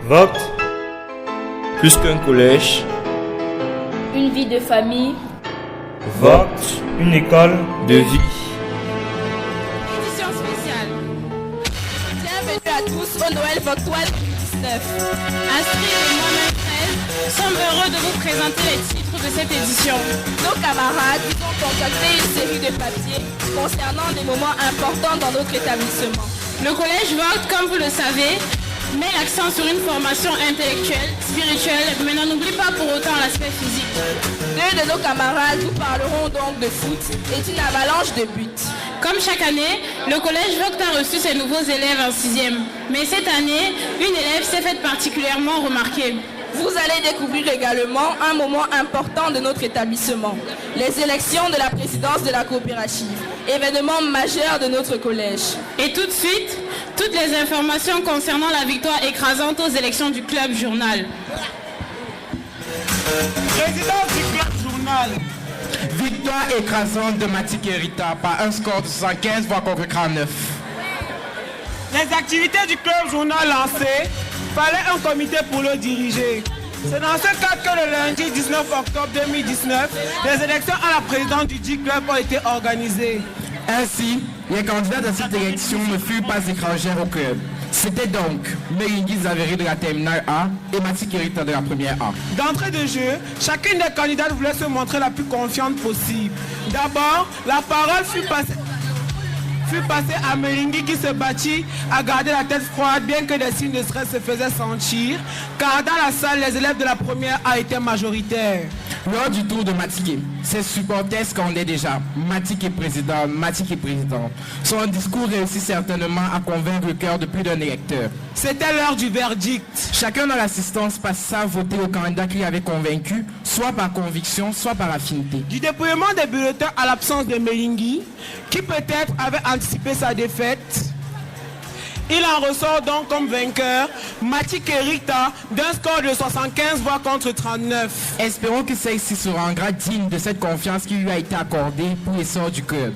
Vote. Plus qu'un collège. Une vie de famille. Vote. Une école de vie. Édition spéciale. Bienvenue à tous au Noël Voctoise 2019. Astrid et moi-même 13 sommes heureux de vous présenter les titres de cette édition. Nos camarades nous ont concocté une série de papiers concernant des moments importants dans notre établissement. Le collège Vogt, comme vous le savez, met l'accent sur une formation intellectuelle, spirituelle, mais n'en oublie pas pour autant l'aspect physique. Deux de nos camarades vous parleront donc de foot et d'une avalanche de buts. Comme chaque année, le collège Vogt a reçu ses nouveaux élèves en 6e. Mais cette année, une élève s'est faite particulièrement remarquer. Vous allez découvrir également un moment important de notre établissement, les élections de la présidence de la coopérative, événement majeur de notre collège. Et tout de suite, toutes les informations concernant la victoire écrasante aux élections du club journal. Président du club journal. Victoire écrasante de Matik et Rita par un score de 75 voire contre 49. Les activités du club journal lancées, fallait un comité pour le diriger. C'est dans ce cadre que le lundi 19 octobre 2019, les élections à la présidence du dit club ont été organisées. Ainsi, les candidats de cette élection ne furent pas étrangers au club. C'était donc Meringui Zaveri de la terminale A et Matik et Rita de la première A. D'entrée de jeu, chacune des candidates voulait se montrer la plus confiante possible. D'abord, la parole fut passée à Meringui qui se battit à garder la tête froide bien que des signes de stress se faisaient sentir, car dans la salle, les élèves de la première A étaient majoritaires. Lors du tour de Matik, ses supporters scandaient déjà Matik est président, Matik est président. Son discours réussit certainement à convaincre le cœur de plus d'un électeur. C'était l'heure du verdict. Chacun dans l'assistance passa à voter au candidat qui l'avait convaincu, soit par conviction, soit par affinité. Du dépouillement des bulletins à l'absence de Meringui, qui peut-être avait anticipé sa défaite, il en ressort donc comme vainqueur Matik et Rita d'un score de 75 voix contre 39. Espérons que celle-ci se rendra digne de cette confiance qui lui a été accordée pour l'essor du club.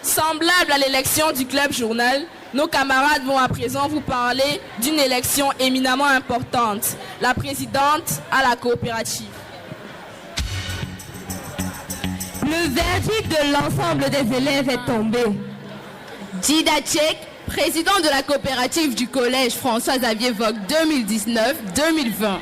Semblable à l'élection du club journal, nos camarades vont à présent vous parler d'une élection éminemment importante, la présidente à la coopérative. Le verdict de l'ensemble des élèves est tombé. Dida Tchek, président de la coopérative du collège François-Xavier Vogt 2019-2020.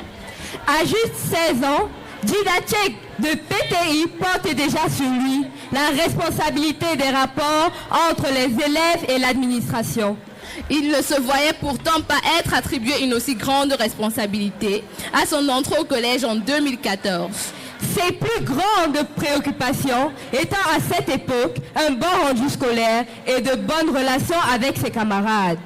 À juste 16 ans, Dida Tchek de PTI porte déjà sur lui la responsabilité des rapports entre les élèves et l'administration. Il ne se voyait pourtant pas être attribué une aussi grande responsabilité à son entrée au collège en 2014. Ses plus grandes préoccupations étant à cette époque un bon rendu scolaire et de bonnes relations avec ses camarades.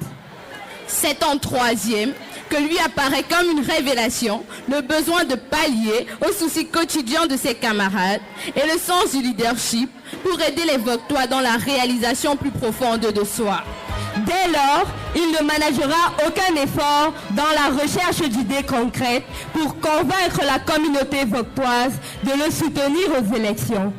C'est en troisième que lui apparaît comme une révélation le besoin de pallier aux soucis quotidiens de ses camarades et le sens du leadership pour aider les Voctois dans la réalisation plus profonde de soi. Dès lors, il ne managera aucun effort dans la recherche d'idées concrètes pour convaincre la communauté voctoise de le soutenir aux élections.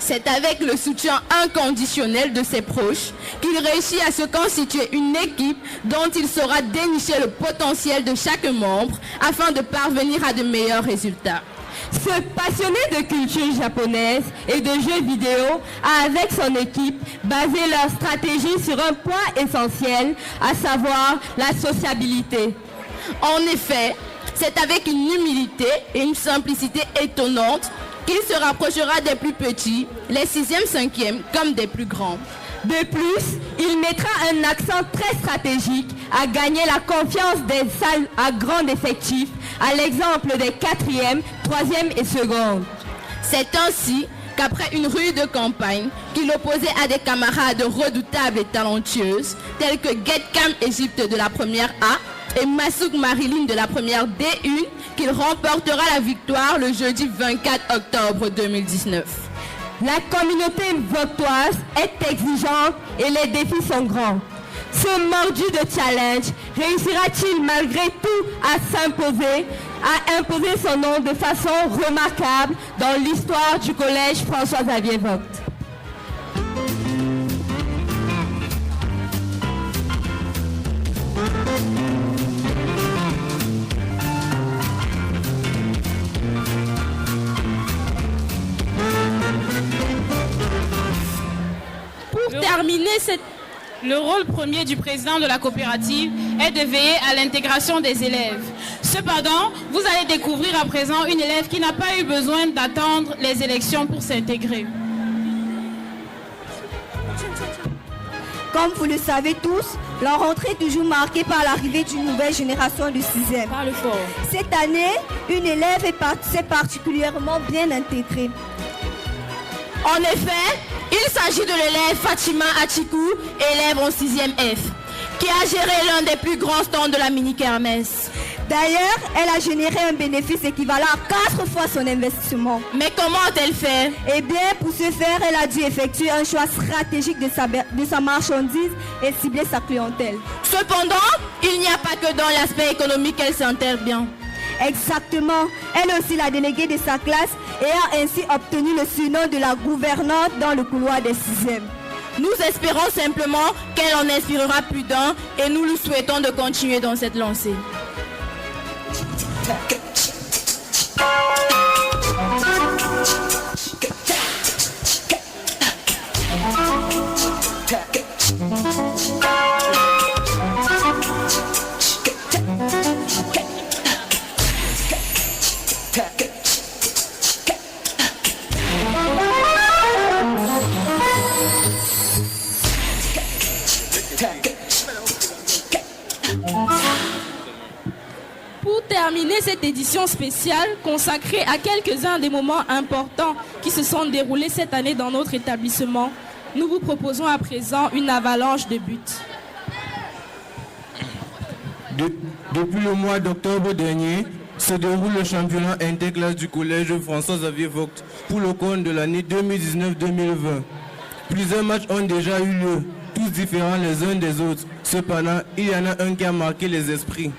C'est avec le soutien inconditionnel de ses proches qu'il réussit à se constituer une équipe dont il saura dénicher le potentiel de chaque membre afin de parvenir à de meilleurs résultats. Ce passionné de culture japonaise et de jeux vidéo a avec son équipe basé leur stratégie sur un point essentiel, à savoir la sociabilité. En effet, c'est avec une humilité et une simplicité étonnantes qu'il se rapprochera des plus petits, les 6e, 5e, comme des plus grands. De plus, il mettra un accent très stratégique à gagner la confiance des salles à grand effectif, à l'exemple des 4e, 3e et 2e. C'est ainsi qu'après une rude campagne qu'il opposait à des camarades redoutables et talentueuses, tels que Getkam Égypte de la première A et Massouk Marilyn de la première D1, qu'il remportera la victoire le jeudi 24 octobre 2019. La communauté voctoise est exigeante et les défis sont grands. Ce mordu de challenge réussira-t-il malgré tout à imposer son nom de façon remarquable dans l'histoire du collège François-Xavier Vogt? Pour terminer, le rôle premier du président de la coopérative est de veiller à l'intégration des élèves. Cependant, vous allez découvrir à présent une élève qui n'a pas eu besoin d'attendre les élections pour s'intégrer. Comme vous le savez tous, la rentrée est toujours marquée par l'arrivée d'une nouvelle génération de 6e. Parle fort. Cette année, une élève s'est particulièrement bien intégrée. En effet, il s'agit de l'élève Fatima Achikou, élève en 6e F, qui a géré l'un des plus grands stands de la mini-kermesse. D'ailleurs, elle a généré un bénéfice équivalent à 4 fois son investissement. Mais comment a-t-elle fait? Eh bien, pour ce faire, elle a dû effectuer un choix stratégique de sa marchandise et cibler sa clientèle. Cependant, il n'y a pas que dans l'aspect économique qu'elle s'intègre bien. Exactement. Elle est aussi la déléguée de sa classe et a ainsi obtenu le surnom de la gouvernante dans le couloir des 6e. Nous espérons simplement qu'elle en inspirera plus d'un et nous lui souhaitons de continuer dans cette lancée. Pour terminer cette édition spéciale consacrée à quelques-uns des moments importants qui se sont déroulés cette année dans notre établissement, nous vous proposons à présent une avalanche de buts. Depuis le mois d'octobre dernier, se déroule le championnat interclasse du collège François-Xavier Vogt pour le compte de l'année 2019-2020. Plusieurs matchs ont déjà eu lieu, tous différents les uns des autres. Cependant, il y en a un qui a marqué les esprits.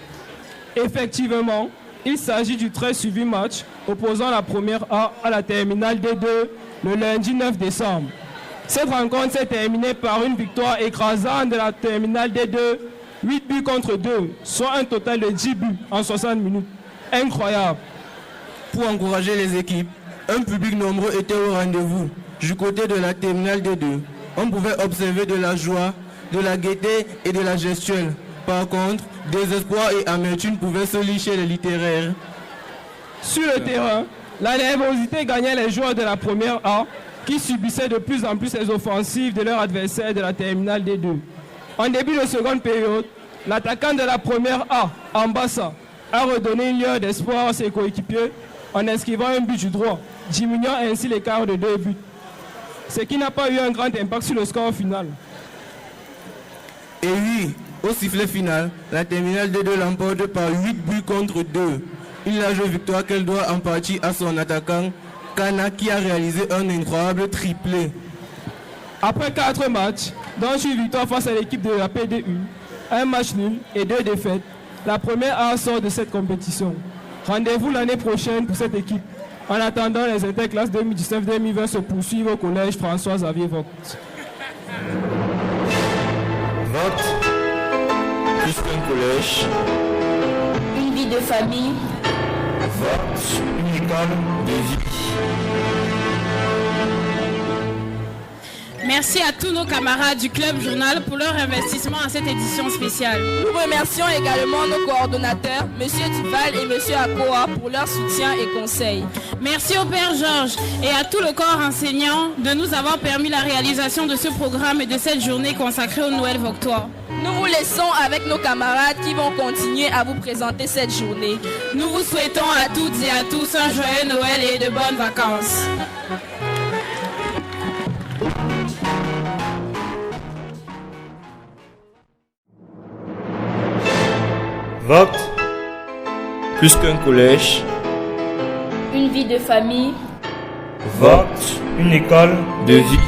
Effectivement, il s'agit du très suivi match opposant la première A à la terminale D2 le lundi 9 décembre. Cette rencontre s'est terminée par une victoire écrasante de la terminale D2, 8 buts contre 2, soit un total de 10 buts en 60 minutes. Incroyable. Pour encourager les équipes, un public nombreux était au rendez-vous. Du côté de la terminale D2, on pouvait observer de la joie, de la gaieté et de la gestuelle. Par contre, désespoir et amertume pouvaient se licher les littéraires. Sur le terrain, la nervosité gagnait les joueurs de la première A qui subissaient de plus en plus les offensives de leurs adversaires de la terminale D2. En début de seconde période, l'attaquant de la première A, Ambassa, a redonné une lueur d'espoir à ses coéquipiers en inscrivant un but du droit, diminuant ainsi l'écart de 2 buts. Ce qui n'a pas eu un grand impact sur le score final. Et oui, au sifflet final, la terminale D2 l'emporte par 8 buts contre 2. Une large victoire qu'elle doit en partie à son attaquant, Kana, qui a réalisé un incroyable triplé. Après 4 matchs, dont une victoire face à l'équipe de la PD1, un match nul et 2 défaites, la première A sort de cette compétition. Rendez-vous l'année prochaine pour cette équipe. En attendant, les interclasses 2019-2020 se poursuivent au collège François-Xavier Vogt. Vote. Plus qu'un collège. Une vie de famille. Vote. Une école de vie. Merci à tous nos camarades du Club Journal pour leur investissement à cette édition spéciale. Nous remercions également nos coordonnateurs, M. Duval et M. Akoa, pour leur soutien et conseils. Merci au Père Georges et à tout le corps enseignant de nous avoir permis la réalisation de ce programme et de cette journée consacrée au Noël Voctois. Nous vous laissons avec nos camarades qui vont continuer à vous présenter cette journée. Nous vous souhaitons à toutes et à tous un joyeux Noël et de bonnes vacances. Vote. Plus qu'un collège. Une vie de famille. Vote. Une école de vie.